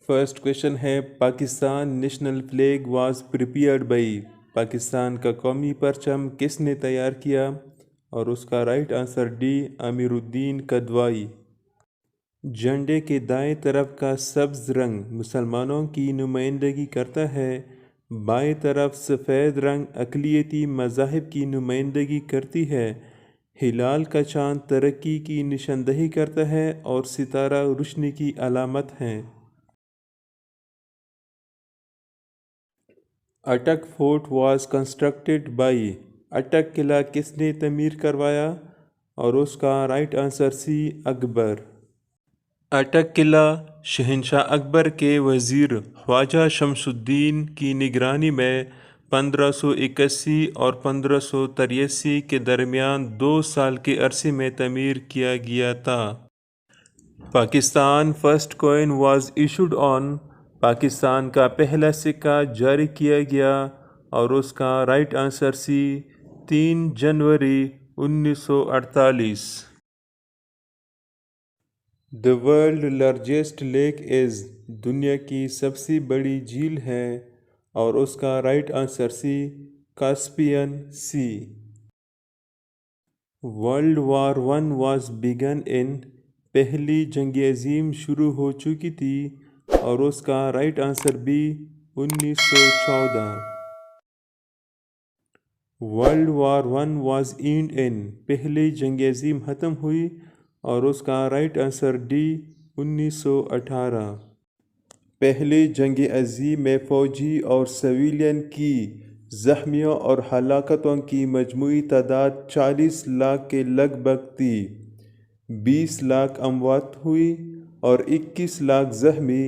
First question ہے Pakistan national flag was prepared by, Pakistan کا قومی پرچم کس نے تیار کیا؟ اور اس کا رائٹ آنسر ڈی، امیر الدین کدوائی۔ جھنڈے کے دائیں طرف کا سبز رنگ مسلمانوں کی نمائندگی کرتا ہے، بائیں طرف سفید رنگ اقلیتی مذاہب کی نمائندگی کرتی ہے، ہلال کا چاند ترقی کی نشاندہی کرتا ہے اور ستارہ روشنی کی علامت ہے۔ اٹک فورٹ واز کنسٹرکٹڈ بائی، اٹک قلعہ کس نے تعمیر کروایا؟ اور اس کا رائٹ آنسر سی، اکبر۔ اٹک قلعہ شہنشاہ اکبر کے وزیر خواجہ شمس الدین کی نگرانی میں 1581 اور 1583 کے درمیان 2 سال کے عرصے میں تعمیر کیا گیا تھا۔ Pakistan first coin was issued on, Pakistan کا پہلا سکہ جاری کیا گیا اور اس کا رائٹ آنسر سی، 3 جنوری 1948۔ The world largest lake is، دنیا کی سب سے بڑی جھیل ہے اور اس کا right answer C, Caspian sea. World war one was began in, پہلی جنگ عظیم شروع ہو چکی تھی اور اس کا right answer B, 1914۔ World war one was end in, پہلی جنگ عظیم ختم ہوئی اور اس کا رائٹ آنسر ڈی، 1918۔ پہلی جنگ عظیم میں فوجی اور سویلین کی زخمیوں اور ہلاکتوں کی مجموعی تعداد 40 لاکھ کے لگ بھگ تھی، 20 لاکھ اموات ہوئی اور 21 لاکھ زخمی۔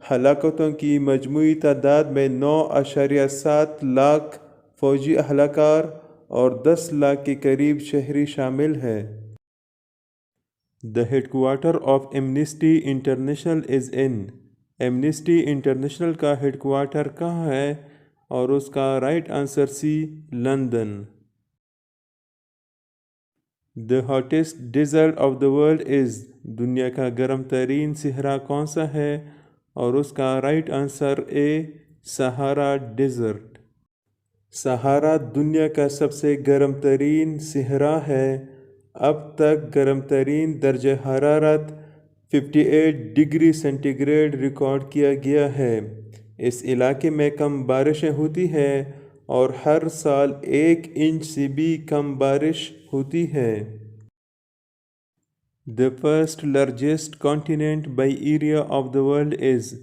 ہلاکتوں کی مجموعی تعداد میں 9.7 لاکھ فوجی اہلکار اور 10 لاکھ کے قریب شہری شامل ہیں۔ The headquarter of Amnesty International is in، Amnesty International کا ہیڈ کوارٹر کہاں ہے؟ اور اس کا right answer C, London. The hottest desert of the world is، دنیا کا گرم ترین صحرا کون سا ہے؟ اور اس کا رائٹ آنسر اے، سہارا ڈیزرٹ۔ سہارا دنیا کا سب سے گرم ترین صحرا ہے، اب تک گرم ترین درجہ حرارت 58 ڈگری سینٹی گریڈ ریکارڈ کیا گیا ہے۔ اس علاقے میں کم بارشیں ہوتی ہیں اور ہر سال 1 انچ سے بھی کم بارش ہوتی ہے۔ The first largest continent by area of the world is،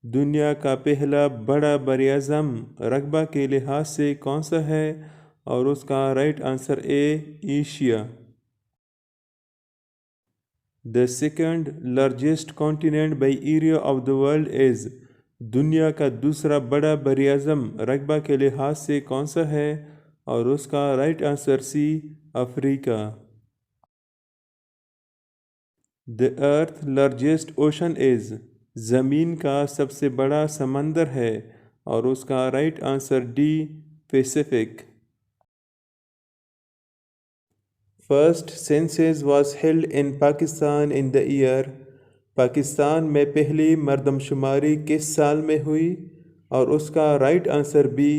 دنیا کا پہلا بڑا براعظم رقبہ کے لحاظ سے کون سا ہے؟ اور اس کا right answer a, Asia. The second largest continent by area of the world is، دنیا کا دوسرا بڑا براعظم رقبہ کے لحاظ سے کون سا ہے؟ اور اس کا رائٹ آنسر سی، افریقہ۔ The earth largest ocean is، زمین کا سب سے بڑا سمندر ہے اور اس کا right answer D, Pacific. First census was held in Pakistan in the year, Pakistan میں پہلی مردم شماری کس سال میں ہوئی؟ اور اس کا رائٹ آنسر بی،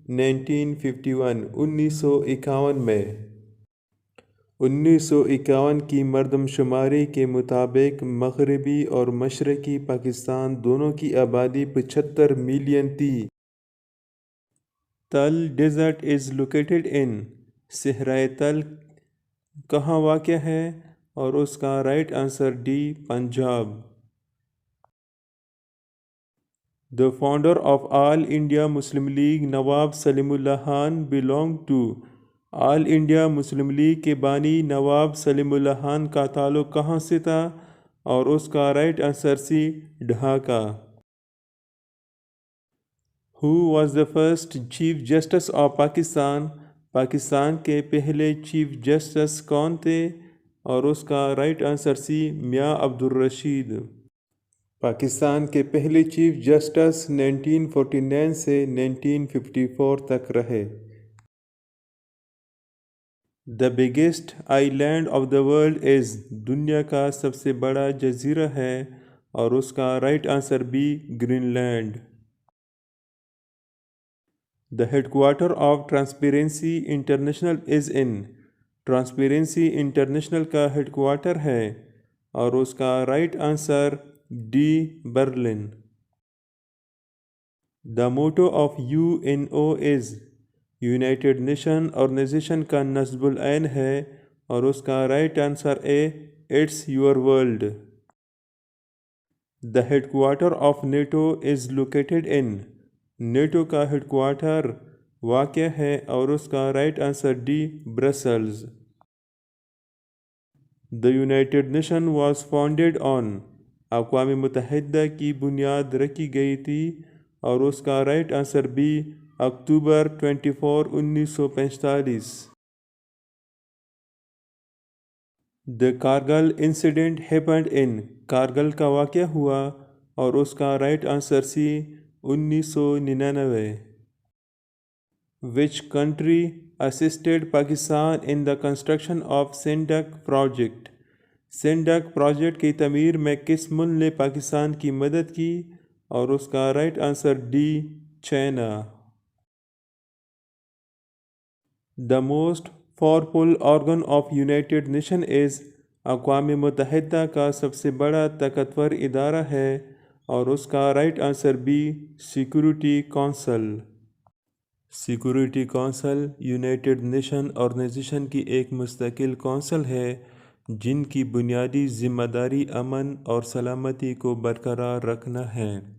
1951، 1951 میں۔ 1951 کی مردم شماری کے مطابق مغربی اور مشرقی پاکستان دونوں کی آبادی 75 ملین تھی۔ تل ڈیزرٹ از لوکیٹڈ ان، صحرائے تل کہاں واقع ہے؟ اور اس کا right answer D, Punjab. The founder of All India Muslim League Nawab Salimullah Khan belong to، All India Muslim League کے بانی نواب سلیم اللہ خان کا تعلق کہاں سے تھا؟ اور اس کا right answer C, Dhaka. Who was the first chief justice of Pakistan, Pakistan کے پہلے چیف جسٹس کون تھے؟ اور اس کا رائٹ آنسر سی، میاں عبدالرشید۔ پاکستان کے پہلے چیف جسٹس 1949 سے 1954 تک رہے۔ The biggest island of the world is، دنیا کا سب سے بڑا جزیرہ ہے اور اس کا right answer B Greenland. The headquarter of Transparency International is in, Transparency International کا ہیڈ کوارٹر ہے اور اس کا right answer D Berlin. The motto of UNO is, United Nation Organization کا نصب العین ہے اور اس کا right answer A it's your world. The headquarter of NATO is located in, NATO کا ہیڈ کوارٹر واقع ہے اور اس کا right answer D Brussels. The united nation was founded on, اقوام متحدہ کی بنیاد رکھی گئی تھی اور اس کا right answer B October 24، 1945۔ The Kargil incident happened in, Kargil کا واقعہ ہوا اور اس کا right answer C 1999۔ Which country assisted Pakistan in the construction of Saindak project, Saindak project کی تعمیر میں کس ملک نے پاکستان کی مدد کی اور اس کا right answer D China. The most powerful organ of United nation is, اقوام متحدہ کا سب سے بڑا طاقتور ادارہ ہے اور اس کا right answer B security council. Security council United Nation Organization کی ایک مستقل کونسل ہے جن کی بنیادی ذمہ داری امن اور سلامتی کو برقرار رکھنا ہے۔